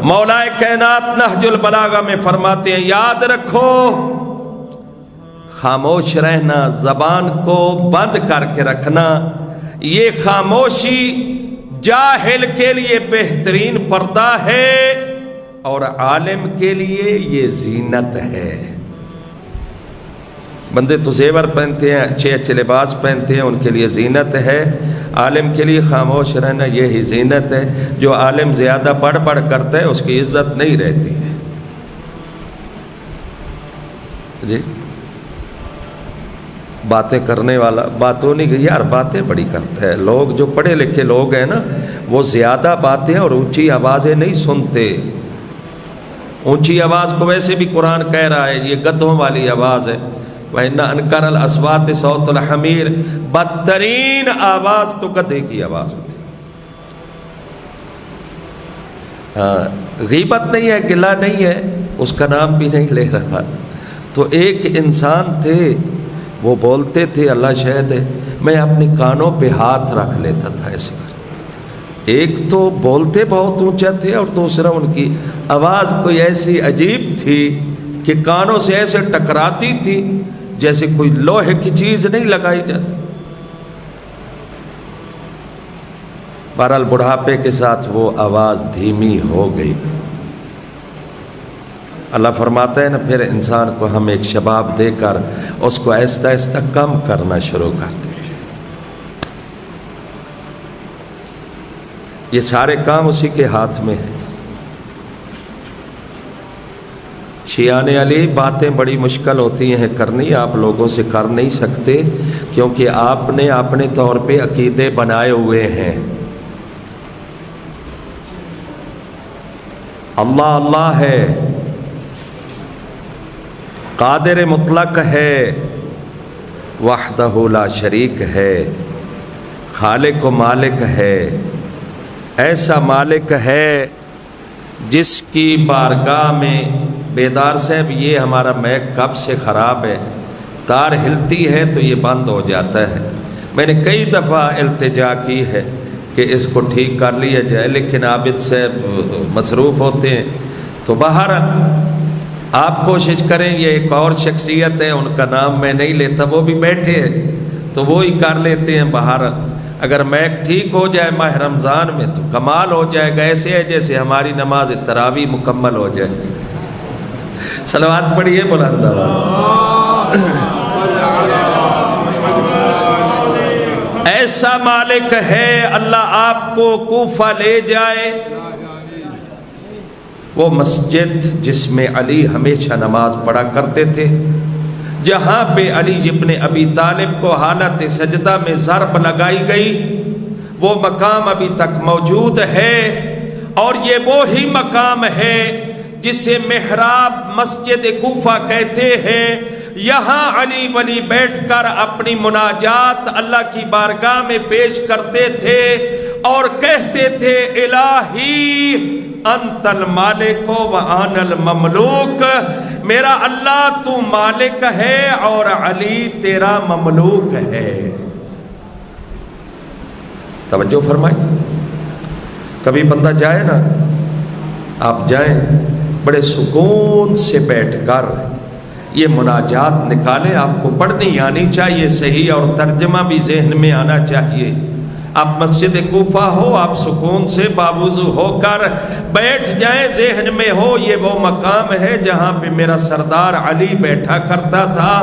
مولا کائنات نہج البلاغہ میں فرماتے ہیں یاد رکھو خاموش رہنا، زبان کو بند کر کے رکھنا، یہ خاموشی جاہل کے لیے بہترین پردہ ہے اور عالم کے لیے یہ زینت ہے۔ بندے تو زیور پہنتے ہیں، اچھے اچھے لباس پہنتے ہیں، ان کے لیے زینت ہے، عالم کے لیے خاموش رہنا یہی زینت ہے۔ جو عالم زیادہ بڑھ بڑھ کرتا ہے اس کی عزت نہیں رہتی ہے جی۔ باتیں کرنے والا باتوں نہیں گئی یار، باتیں بڑی کرتا ہے۔ لوگ جو پڑھے لکھے لوگ ہیں نا، وہ زیادہ باتیں اور اونچی آوازیں نہیں سنتے۔ اونچی آواز کو ویسے بھی قرآن کہہ رہا ہے یہ گدھوں والی آواز ہے، وَإِنَّ أَنْكَرَ الْأَصْوَاتِ صَوْتُ الْحَمِيرِ، بدترین آواز تو گدھے کی آواز ہوتی ہے۔ غیبت نہیں ہے، گلہ نہیں ہے، اس کا نام بھی نہیں لے رہا۔ تو ایک انسان تھے، وہ بولتے تھے، اللہ شاہد ہے، میں اپنے کانوں پہ ہاتھ رکھ لیتا تھا ایسے کر۔ ایک تو بولتے بہت اونچا تھے اور دوسرا ان کی آواز کوئی ایسی عجیب تھی کہ کانوں سے ایسے ٹکراتی تھی جیسے کوئی لوہے کی چیز نہیں لگائی جاتی۔ بہرحال بڑھاپے کے ساتھ وہ آواز دھیمی ہو گئی۔ اللہ فرماتا ہے نا، پھر انسان کو ہم ایک شباب دے کر اس کو آہستہ آہستہ کم کرنا شروع کر دیتے۔ یہ سارے کام اسی کے ہاتھ میں ہیں۔ شیعان علی باتیں بڑی مشکل ہوتی ہیں کرنی، آپ لوگوں سے کر نہیں سکتے کیونکہ آپ نے اپنے طور پہ عقیدے بنائے ہوئے ہیں۔ اللہ اللہ ہے، قادر مطلق ہے، وحدہ لا شریک ہے، خالق و مالک ہے، ایسا مالک ہے جس کی بارگاہ میں بیدار صاحب یہ ہمارا میک کب سے خراب ہے، تار ہلتی ہے تو یہ بند ہو جاتا ہے۔ میں نے کئی دفعہ التجا کی ہے کہ اس کو ٹھیک کر لیا جائے، لیکن عابد صاحب مصروف ہوتے ہیں۔ تو باہر آپ کوشش کریں، یہ ایک اور شخصیت ہے، ان کا نام میں نہیں لیتا، وہ بھی بیٹھے ہیں تو وہی کر لیتے ہیں۔ باہر اگر میک ٹھیک ہو جائے ماہ رمضان میں تو کمال ہو جائے گا، ایسے ہے جیسے ہماری نماز تراویح مکمل ہو جائے۔ صلوات پڑھیے بلند آواز۔ ایسا مالک ہے، اللہ آپ کو کوفہ لے جائے، وہ مسجد جس میں علی ہمیشہ نماز پڑھا کرتے تھے، جہاں پہ علی ابن ابی طالب کو حالت سجدہ میں ضرب لگائی گئی، وہ مقام ابھی تک موجود ہے۔ اور یہ وہی مقام ہے جسے محراب مسجد کوفہ کہتے ہیں۔ یہاں علی ولی بیٹھ کر اپنی مناجات اللہ کی بارگاہ میں پیش کرتے تھے اور کہتے تھے الہی انت المالک و انا المملوک، میرا اللہ تو مالک ہے اور علی تیرا مملوک ہے۔ توجہ فرمائیں، کبھی بندہ جائے نا، آپ جائیں بڑے سکون سے بیٹھ کر یہ مناجات نکالیں، آپ کو پڑھنی آنی چاہیے صحیح، اور ترجمہ بھی ذہن میں آنا چاہیے۔ آپ مسجد کوفہ ہو، آپ سکون سے باوضو ہو کر بیٹھ جائیں، ذہن میں ہو یہ وہ مقام ہے جہاں پہ میرا سردار علی بیٹھا کرتا تھا،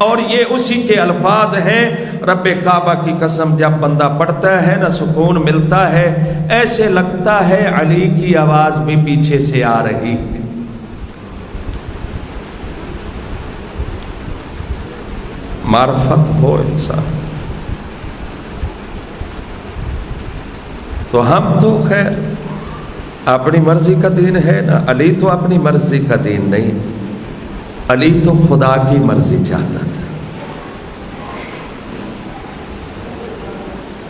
اور یہ اسی کے الفاظ ہیں۔ رب کعبہ کی قسم جب بندہ پڑھتا ہے نا سکون ملتا ہے، ایسے لگتا ہے علی کی آواز بھی پیچھے سے آ رہی ہے۔ معرفت ہو انسان تو ہم تو خیر اپنی مرضی کا دین ہے نا، علی تو اپنی مرضی کا دین نہیں، علی تو خدا کی مرضی چاہتا تھا۔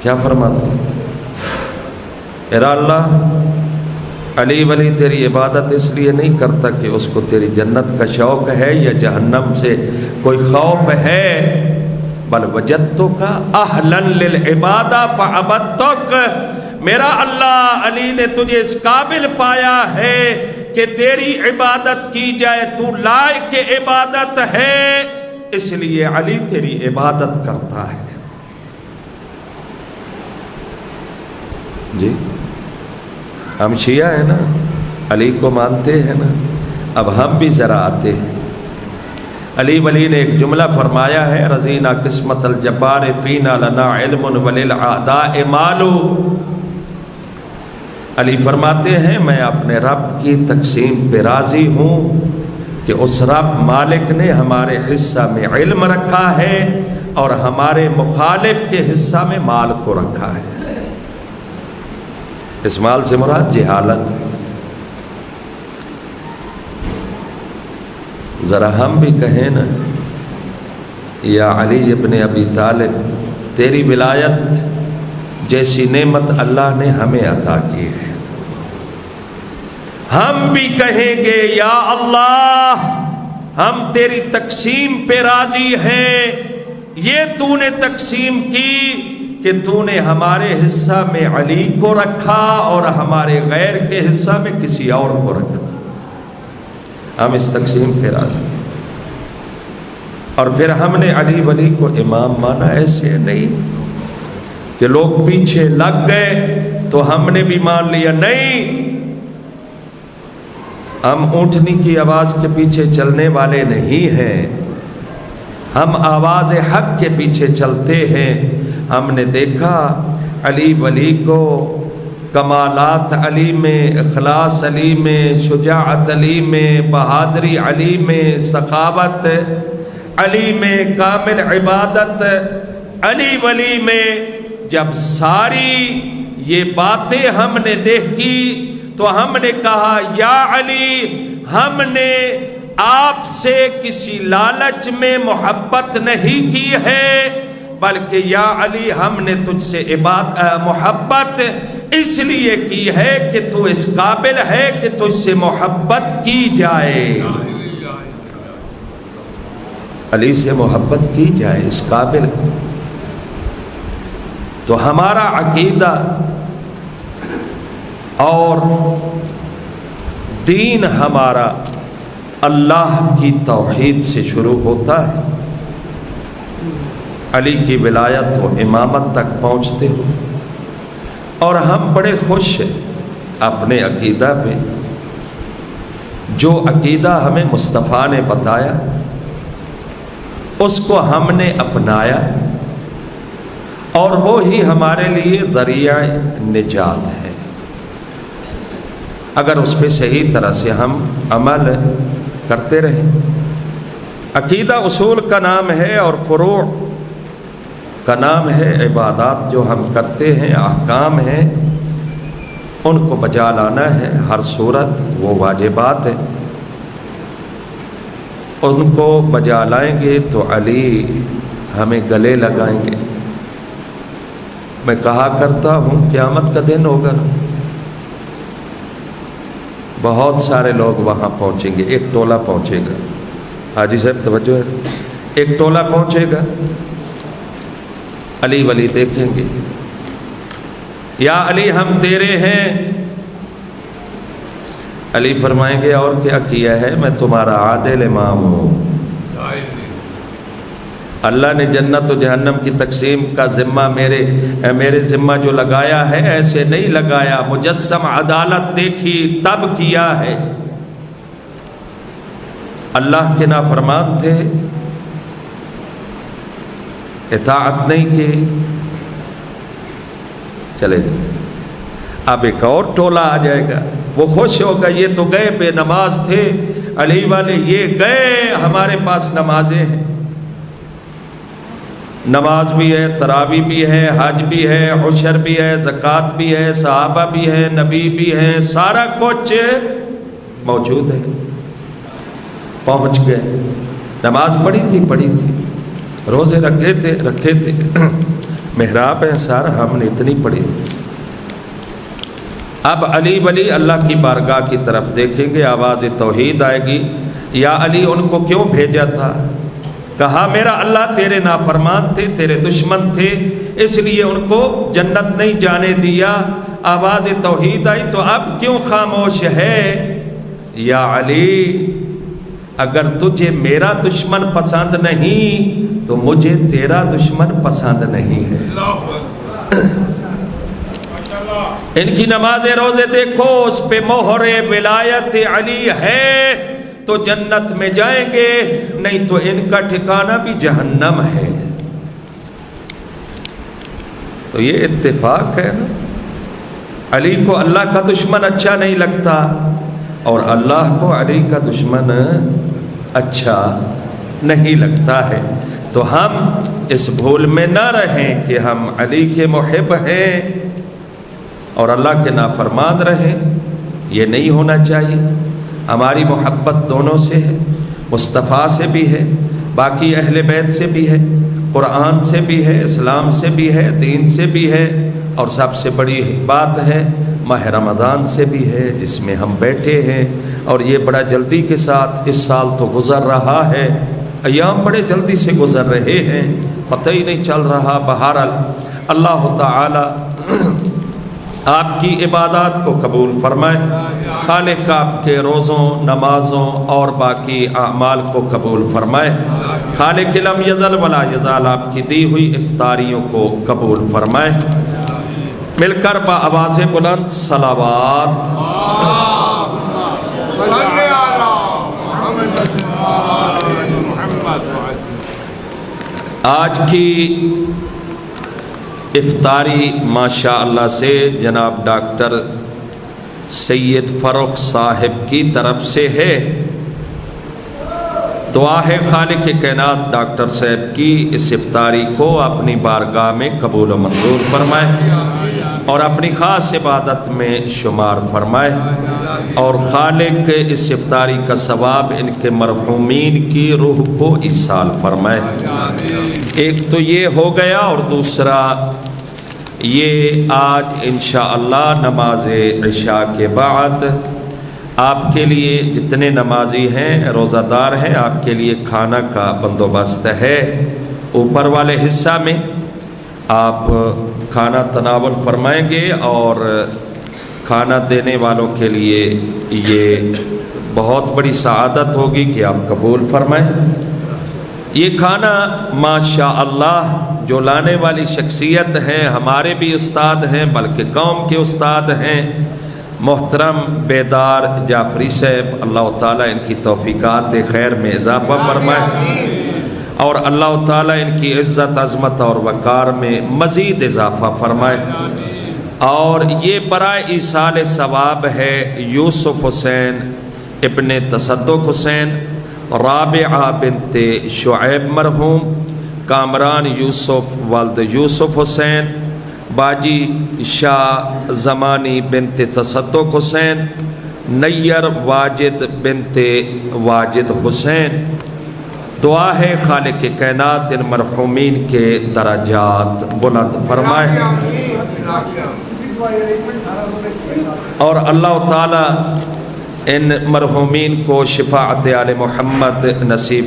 کیا فرماتا میرا اللہ، علی ولی تیری عبادت اس لیے نہیں کرتا کہ اس کو تیری جنت کا شوق ہے یا جہنم سے کوئی خوف ہے، بل وجدتک اہلا للعبادہ فعبدتک، میرا اللہ علی نے تجھے اس قابل پایا ہے کہ تیری عبادت کی جائے، تو لائق عبادت ہے، اس لیے علی تیری عبادت کرتا ہے۔ جی ہم شیعہ ہیں نا، علی کو مانتے ہیں نا، اب ہم بھی ذرا آتے ہیں۔ علی ولی نے ایک جملہ فرمایا ہے، رضینا قسمت الجبار فینا لنا علم وللعداء مال۔ علی فرماتے ہیں میں اپنے رب کی تقسیم پہ راضی ہوں کہ اس رب مالک نے ہمارے حصہ میں علم رکھا ہے اور ہمارے مخالف کے حصہ میں مال کو رکھا ہے۔ اس مال سے مراد جہالت ہے۔ ذرا ہم بھی کہیں نا، یا علی ابن ابی طالب تیری ولایت جیسی نعمت اللہ نے ہمیں عطا کی ہے۔ ہم بھی کہیں گے یا اللہ ہم تیری تقسیم پہ راضی ہیں، یہ تو نے تقسیم کی کہ تو نے ہمارے حصہ میں علی کو رکھا اور ہمارے غیر کے حصہ میں کسی اور کو رکھا، ہم اس تقسیم پہ راضی ہیں۔ اور پھر ہم نے علی ولی کو امام مانا، ایسے نہیں کہ لوگ پیچھے لگ گئے تو ہم نے بھی مان لیا، نہیں، ہم اونٹنی کی آواز کے پیچھے چلنے والے نہیں ہیں، ہم آواز حق کے پیچھے چلتے ہیں۔ ہم نے دیکھا علی ولی کو کمالات علی میں، اخلاص علی میں، شجاعت علی میں، بہادری علی میں، سخاوت علی میں، کامل عبادت علی ولی میں۔ جب ساری یہ باتیں ہم نے دیکھی تو ہم نے کہا یا علی ہم نے آپ سے کسی لالچ میں محبت نہیں کی ہے، بلکہ یا علی ہم نے تجھ سے محبت اس لیے کی ہے کہ تو اس قابل ہے کہ تجھ سے محبت کی جائے، علی سے محبت کی جائے، اس قابل ہے۔ تو ہمارا عقیدہ اور دین ہمارا اللہ کی توحید سے شروع ہوتا ہے، علی کی ولایت و امامت تک پہنچتے ہو، اور ہم بڑے خوش ہیں اپنے عقیدہ پہ، جو عقیدہ ہمیں مصطفیٰ نے بتایا اس کو ہم نے اپنایا، اور وہی ہمارے لیے ذریعہ نجات ہے۔ اگر اس پہ صحیح طرح سے ہم عمل کرتے رہیں۔ عقیدہ اصول کا نام ہے اور فروع کا نام ہے عبادات جو ہم کرتے ہیں، احکام ہیں، ان کو بجا لانا ہے، ہر صورت وہ واجبات ہیں، ان کو بجا لائیں گے تو علی ہمیں گلے لگائیں گے۔ میں کہا کرتا ہوں قیامت کا دن ہوگا نا، بہت سارے لوگ وہاں پہنچیں گے، ایک ٹولہ پہنچے گا، حاجی صاحب توجہ ہے، ایک ٹولہ پہنچے گا، علی ولی دیکھیں گے، یا علی ہم تیرے ہیں، علی فرمائیں گے اور کیا کیا ہے، میں تمہارا عادل امام ہوں، اللہ نے جنت و جہنم کی تقسیم کا ذمہ میرے ذمہ جو لگایا ہے ایسے نہیں لگایا، مجسم عدالت دیکھی تب کیا ہے۔ اللہ کے نافرمان تھے، اطاعت نہیں کی، چلے جائیں۔ اب ایک اور ٹولہ آ جائے گا، وہ خوش ہوگا، یہ تو گئے بے نماز تھے علی والے، یہ گئے ہمارے پاس نمازیں ہیں، نماز بھی ہے، تراویح بھی ہے، حج بھی ہے، عشر بھی ہے، زکوٰۃ بھی ہے، صحابہ بھی ہے، نبی بھی ہے، سارا کچھ موجود ہے، پہنچ گئے، نماز پڑھی تھی، روزے رکھے تھے، محراب ہے سارا، ہم نے اتنی پڑھی تھی۔ اب علی ولی اللہ کی بارگاہ کی طرف دیکھیں گے، آواز توحید آئے گی، یا علی ان کو کیوں بھیجا تھا؟ کہا میرا اللہ تیرے نافرمان تھے، تیرے دشمن تھے، اس لیے ان کو جنت نہیں جانے دیا، آواز توحید آئی تو اب کیوں خاموش ہے؟ یا علی اگر تجھے میرا دشمن پسند نہیں تو مجھے تیرا دشمن پسند نہیں ہے۔ ان کی نماز روزے دیکھو، اس پہ مہر ولایت علی ہے تو جنت میں جائیں گے، نہیں تو ان کا ٹھکانہ بھی جہنم ہے۔ تو یہ اتفاق ہے نا، علی کو اللہ کا دشمن اچھا نہیں لگتا اور اللہ کو علی کا دشمن اچھا نہیں لگتا ہے۔ تو ہم اس بھول میں نہ رہیں کہ ہم علی کے محب ہیں اور اللہ کے نافرمان رہیں، یہ نہیں ہونا چاہیے۔ ہماری محبت دونوں سے ہے، مصطفیٰ سے بھی ہے، باقی اہل بیت سے بھی ہے، قرآن سے بھی ہے، اسلام سے بھی ہے، دین سے بھی ہے، اور سب سے بڑی بات ہے ماہ رمضان سے بھی ہے جس میں ہم بیٹھے ہیں، اور یہ بڑا جلدی کے ساتھ اس سال تو گزر رہا ہے، ایام بڑے جلدی سے گزر رہے ہیں، پتہ ہی نہیں چل رہا۔ بہرحال اللہ تعالی آپ کی عبادات کو قبول فرمائے، خالق آپ کے روزوں، نمازوں اور باقی اعمال کو قبول فرمائے، خالق لم یزل ولا یزال آپ کی دی ہوئی افطاریوں کو قبول فرمائے۔ مل کر با آواز بلند صلوات۔ آج کی افطاری ماشاءاللہ سے جناب ڈاکٹر سید فروخ صاحب کی طرف سے ہے۔ دعا ہے خالق کائنات ڈاکٹر صاحب کی اس افطاری کو اپنی بارگاہ میں قبول و منظور فرمائے اور اپنی خاص عبادت میں شمار فرمائے، اور خالق اس افطاری کا ثواب ان کے مرحومین کی روح کو ایصال فرمائے۔ ایک تو یہ ہو گیا، اور دوسرا یہ آج انشاءاللہ نماز عشاء کے بعد آپ کے لیے جتنے نمازی ہیں، روزہ دار ہیں، آپ کے لیے کھانا کا بندوبست ہے۔ اوپر والے حصہ میں آپ کھانا تناول فرمائیں گے، اور کھانا دینے والوں کے لیے یہ بہت بڑی سعادت ہوگی کہ آپ قبول فرمائیں۔ یہ کھانا ماشاءاللہ جو لانے والی شخصیت ہیں، ہمارے بھی استاد ہیں بلکہ قوم کے استاد ہیں، محترم بیدار جعفری صاحب، اللہ تعالیٰ ان کی توفیقات خیر میں اضافہ فرمائے اور اللہ تعالیٰ ان کی عزت عظمت اور وقار میں مزید اضافہ فرمائے۔ اور یہ برائے ایصال ثواب ہے یوسف حسین ابن تصدق حسین، رابعہ بنت شعیب مرحوم، کامران یوسف والد یوسف حسین، باجی شاہ زمانی بنت تصدق حسین، نیر واجد بنت واجد حسین۔ دعا ہے خالق کائنات ان مرحومین کے درجات بلند فرمائے، اور اللہ تعالی ان مرحومین کو شفاعت آل محمد نصیب